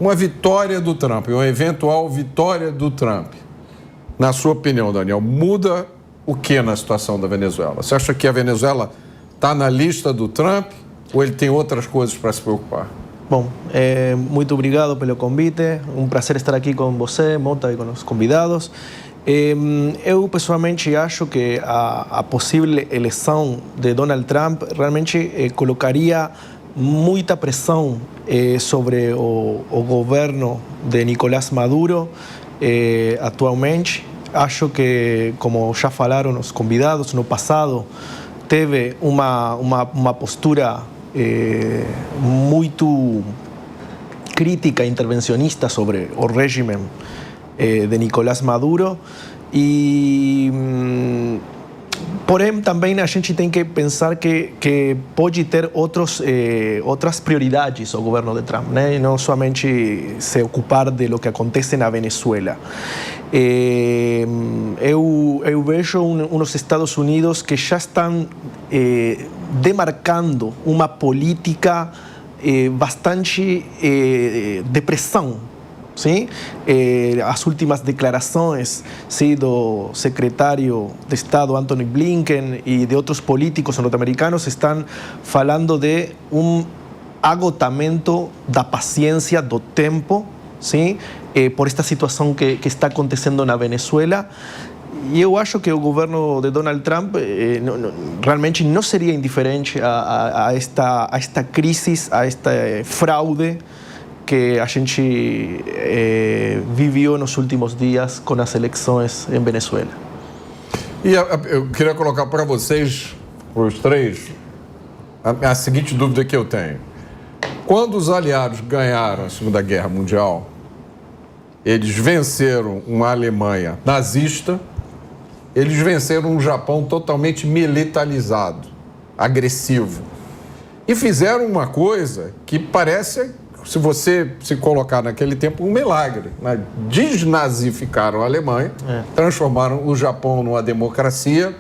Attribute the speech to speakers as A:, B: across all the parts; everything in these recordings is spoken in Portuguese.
A: uma vitória do Trump, uma eventual vitória do Trump, na sua opinião, Daniel, muda o que na situação da Venezuela? Você acha que a Venezuela está na lista do Trump ou ele tem outras coisas para se preocupar?
B: Bom, muito obrigado pelo convite. Um prazer estar aqui com você, Mota, e com os convidados. Eu, pessoalmente, acho que a possível eleição de Donald Trump realmente colocaria muita pressão sobre o governo de Nicolás Maduro atualmente. Acho que, como já falaram os convidados, no passado teve uma postura muito crítica, intervencionista sobre o regime de Nicolás Maduro porém também a gente tem que pensar que pode ter outras prioridades o governo de Trump, né? E não somente se ocupar de lo que acontece na Venezuela. Eu vejo uns Estados Unidos que já estão demarcando uma política bastante de pressão. Sim? As últimas declarações, sim, do secretário de Estado Antony Blinken e de outros políticos norte-americanos estão falando de agotamento da paciência, do tempo, sim? Por esta situação que está acontecendo na Venezuela. E eu acho que o governo de Donald Trump realmente não seria indiferente a esta crise, a esta fraude que a gente viveu nos últimos dias com as eleições em Venezuela.
A: E eu queria colocar para vocês, para os três, a seguinte dúvida que eu tenho. Quando os aliados ganharam a Segunda Guerra Mundial, eles venceram uma Alemanha nazista, eles venceram um Japão totalmente militarizado, agressivo. E fizeram uma coisa que parece, se você se colocar naquele tempo, um milagre, né? Desnazificaram a Alemanha, transformaram o Japão numa democracia.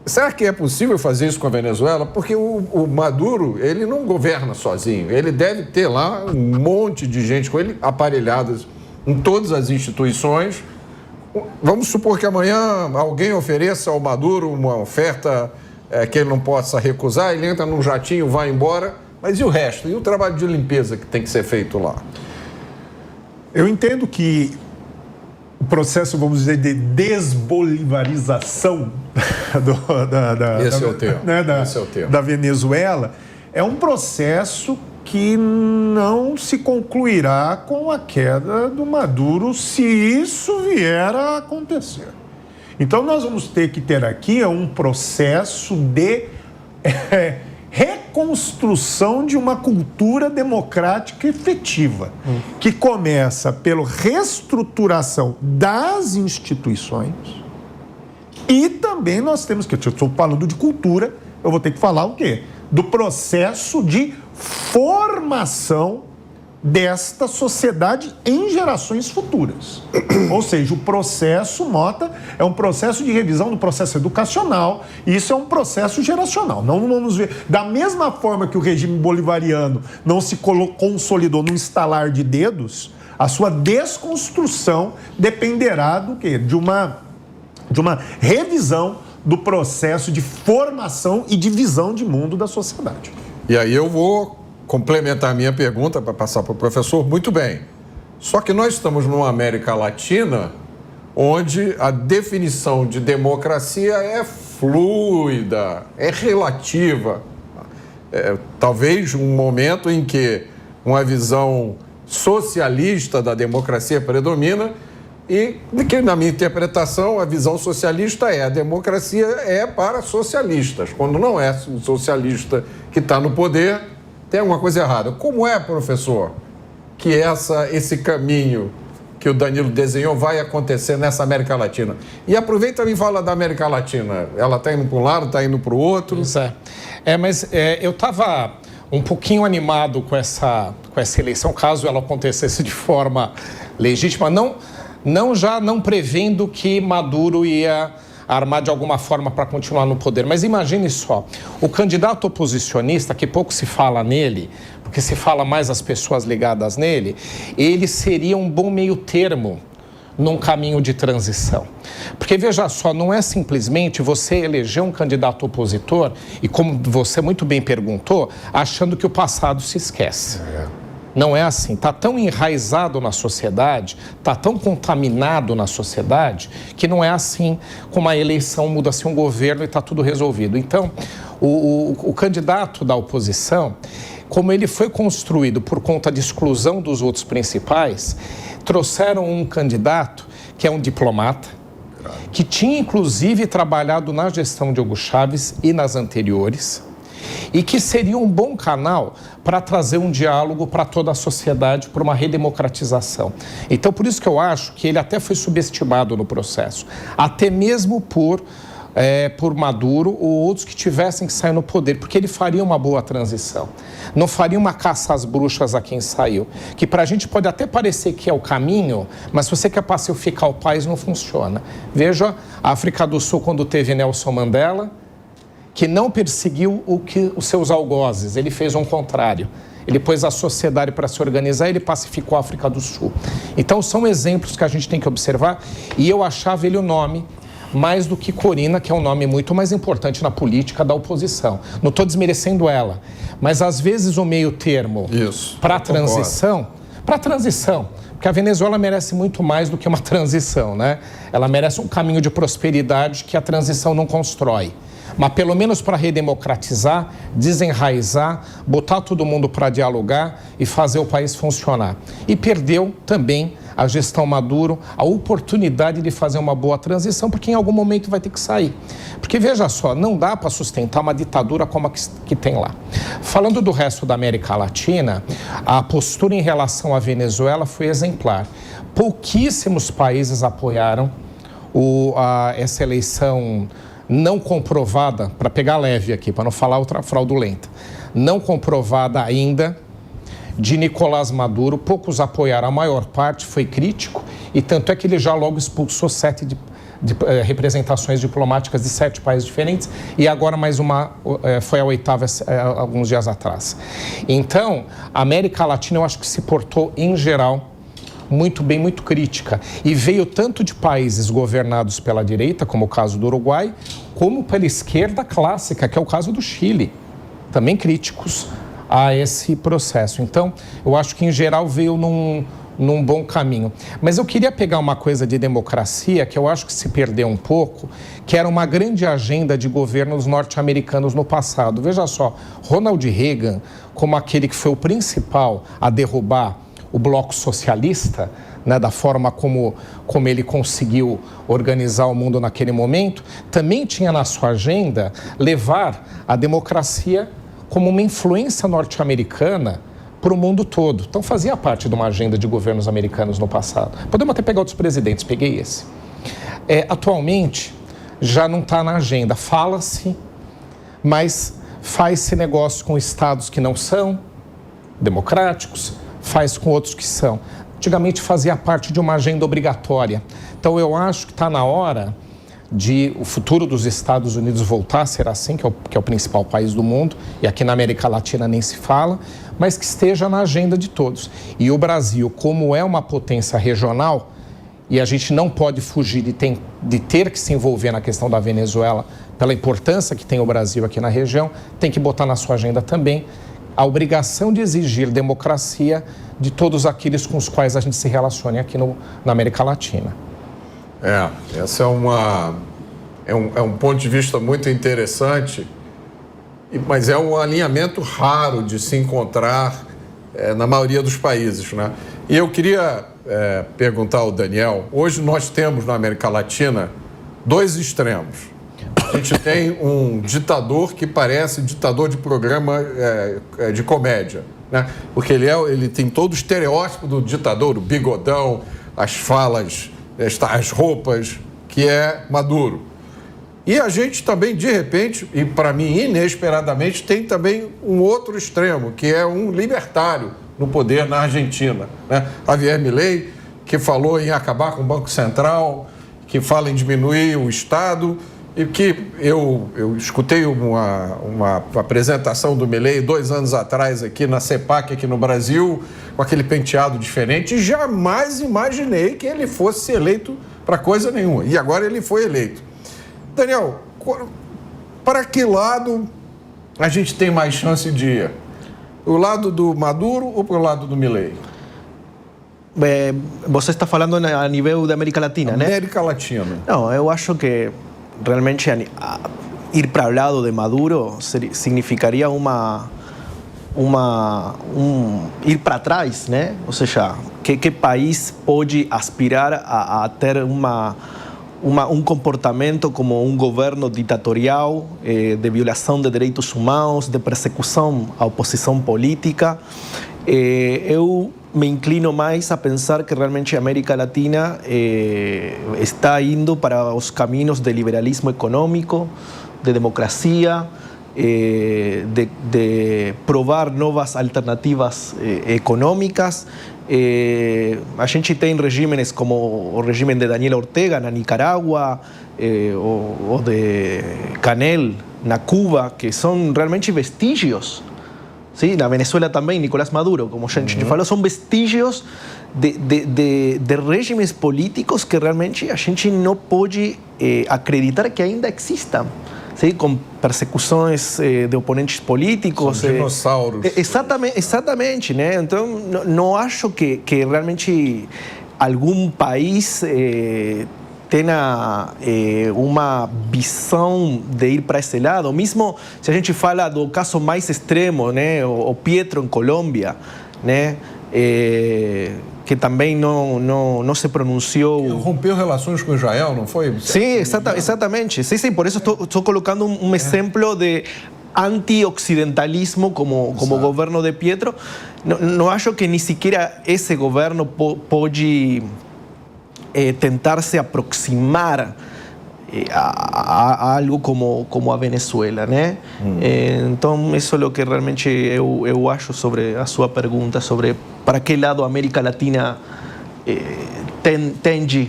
A: Será que é possível fazer isso com a Venezuela? Porque o Maduro, ele não governa sozinho. Ele deve ter lá um monte de gente com ele aparelhadas em todas as instituições. Vamos supor que amanhã alguém ofereça ao Maduro uma oferta que ele não possa recusar, ele entra num jatinho, vai embora. Mas e o resto? E o trabalho de limpeza que tem que ser feito lá?
C: Eu entendo que o processo, vamos dizer, de desbolivarização da Venezuela é um processo que não se concluirá com a queda do Maduro, se isso vier a acontecer. Então, nós vamos ter que ter aqui um processo de reconstrução de uma cultura democrática efetiva, que começa pela reestruturação das instituições e também nós temos que, eu estou falando de cultura, eu vou ter que falar o quê? Do processo de formação desta sociedade em gerações futuras. Ou seja, o processo, Mota, é um processo de revisão do processo educacional, e isso é um processo geracional. Não vamos ver, da mesma forma que o regime bolivariano não se consolidou num estalar de dedos, a sua desconstrução dependerá do quê? De uma revisão do processo de formação e de visão de mundo da sociedade.
A: E aí eu vou complementar a minha pergunta para passar para o professor. Muito bem. Só que nós estamos numa América Latina onde a definição de democracia é fluida, é relativa. Talvez um momento em que uma visão socialista da democracia predomina e que, na minha interpretação, a visão socialista a democracia é para socialistas. Quando não é o socialista que está no poder, tem alguma coisa errada. Como é, professor, que esse caminho que o Danilo desenhou vai acontecer nessa América Latina? E aproveita e me fala da América Latina. Ela está indo para um lado, está indo para o outro?
D: Pois mas eu estava um pouquinho animado com essa eleição, caso ela acontecesse de forma legítima, não prevendo que Maduro ia armar de alguma forma para continuar no poder. Mas imagine só, o candidato oposicionista, que pouco se fala nele, porque se fala mais as pessoas ligadas nele, ele seria um bom meio termo num caminho de transição. Porque, veja só, não é simplesmente você eleger um candidato opositor e, como você muito bem perguntou, achando que o passado se esquece. Não é assim. Está tão enraizado na sociedade, está tão contaminado na sociedade, que não é assim, com uma eleição muda-se um governo e está tudo resolvido. Então, o candidato da oposição, como ele foi construído por conta de exclusão dos outros principais, trouxeram um candidato que é um diplomata, que tinha inclusive trabalhado na gestão de Hugo Chávez e nas anteriores, e que seria um bom canal para trazer um diálogo para toda a sociedade, para uma redemocratização. Então, por isso que eu acho que ele até foi subestimado no processo, até mesmo por Maduro ou outros que tivessem que sair no poder, porque ele faria uma boa transição. Não faria uma caça às bruxas a quem saiu, que para a gente pode até parecer que é o caminho, mas se você quer pacificar o país, não funciona. Veja a África do Sul, quando teve Nelson Mandela, que não perseguiu os seus algozes, ele fez um contrário. Ele pôs a sociedade para se organizar e ele pacificou a África do Sul. Então, são exemplos que a gente tem que observar, e eu achava ele o nome mais do que Corina, que é um nome muito mais importante na política da oposição. Não estou desmerecendo ela, mas às vezes o meio termo para a transição, porque a Venezuela merece muito mais do que uma transição, né? Ela merece um caminho de prosperidade que a transição não constrói. Mas pelo menos para redemocratizar, desenraizar, botar todo mundo para dialogar e fazer o país funcionar. E perdeu também a gestão Maduro a oportunidade de fazer uma boa transição, porque em algum momento vai ter que sair. Porque, veja só, não dá para sustentar uma ditadura como a que tem lá. Falando do resto da América Latina, a postura em relação à Venezuela foi exemplar. Pouquíssimos países apoiaram essa eleição não comprovada, para pegar leve aqui, para não falar outra fraudulenta, não comprovada ainda, de Nicolás Maduro. Poucos apoiaram, a maior parte foi crítico, e tanto é que ele já logo expulsou 7 representações diplomáticas de 7 países diferentes, e agora mais uma, foi a 8ª alguns dias atrás. Então, a América Latina, eu acho que se portou, em geral, muito bem, muito crítica. E veio tanto de países governados pela direita, como o caso do Uruguai, como pela esquerda clássica, que é o caso do Chile, também críticos a esse processo. Então, eu acho que, em geral, veio num bom caminho. Mas eu queria pegar uma coisa de democracia, que eu acho que se perdeu um pouco, que era uma grande agenda de governos norte-americanos no passado. Veja só, Ronald Reagan, como aquele que foi o principal a derrubar o bloco socialista, né, da forma como ele conseguiu organizar o mundo naquele momento, também tinha na sua agenda levar a democracia como uma influência norte-americana para o mundo todo. Então, fazia parte de uma agenda de governos americanos no passado. Podemos até pegar outros presidentes, peguei esse. Atualmente, já não está na agenda. Fala-se, mas faz-se negócio com estados que não são democráticos, faz com outros que são. Antigamente fazia parte de uma agenda obrigatória. Então eu acho que está na hora de o futuro dos Estados Unidos voltar a ser assim, que é o principal país do mundo, e aqui na América Latina nem se fala, mas que esteja na agenda de todos. E o Brasil, como é uma potência regional, e a gente não pode fugir de ter que se envolver na questão da Venezuela, pela importância que tem o Brasil aqui na região, tem que botar na sua agenda também a obrigação de exigir democracia de todos aqueles com os quais a gente se relacione aqui na América Latina.
A: Essa é um ponto de vista muito interessante, mas é um alinhamento raro de se encontrar na maioria dos países, né? E eu queria perguntar ao Daniel, hoje nós temos na América Latina 2 extremos. A gente tem um ditador que parece ditador de programa de comédia, né? Porque ele tem todo o estereótipo do ditador, o bigodão, as falas, as roupas, que é Maduro. E a gente também, de repente, e para mim inesperadamente, tem também um outro extremo, que é um libertário no poder na Argentina, né? Javier Milei, que falou em acabar com o Banco Central que fala em diminuir o Estado, e que eu escutei uma apresentação do Milei 2 anos atrás aqui na CEPAC, aqui no Brasil, com aquele penteado diferente, e jamais imaginei que ele fosse eleito para coisa nenhuma. E agora ele foi eleito. Daniel, para que lado a gente tem mais chance de ir? O lado do Maduro ou para o lado do Milei?
B: Você está falando a nível da América Latina, né?
A: América Latina.
B: Não, eu acho que realmente ir para o lado de Maduro significaria ir para trás, né? Ou seja, que país pode aspirar a ter um comportamento como um governo ditatorial, de violação de direitos humanos, de persecução à oposição política? Eu me inclino mais a pensar que realmente a América Latina está indo para os caminhos de liberalismo econômico, de democracia, de provar novas alternativas econômicas. A gente tem regimes como o regime de Daniel Ortega na Nicarágua, o de Canel na Cuba, que são realmente vestígios. Sí, na Venezuela também, Nicolás Maduro, como a gente falou, são vestígios de regimes políticos que realmente a gente não pode acreditar que ainda existam. Sí, com persecuções de oponentes políticos.
A: São dinossauros.
B: Exatamente, né? Então, não acho que realmente algum país tenha uma visão de ir para esse lado. Mesmo se a gente fala do caso mais extremo, né, o Pietro em Colômbia, né, que também não se pronunciou.
A: Ele rompeu relações com Israel, não foi?
B: Sim, exatamente. Sim, por isso estou colocando um exemplo de anti-occidentalismo como governo de Pietro. Não acho que nem sequer esse governo pode tentar se aproximar a algo como a Venezuela, né? Então, isso é o que realmente eu acho sobre a sua pergunta, sobre para que lado a América Latina tende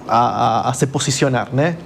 B: a se posicionar, né?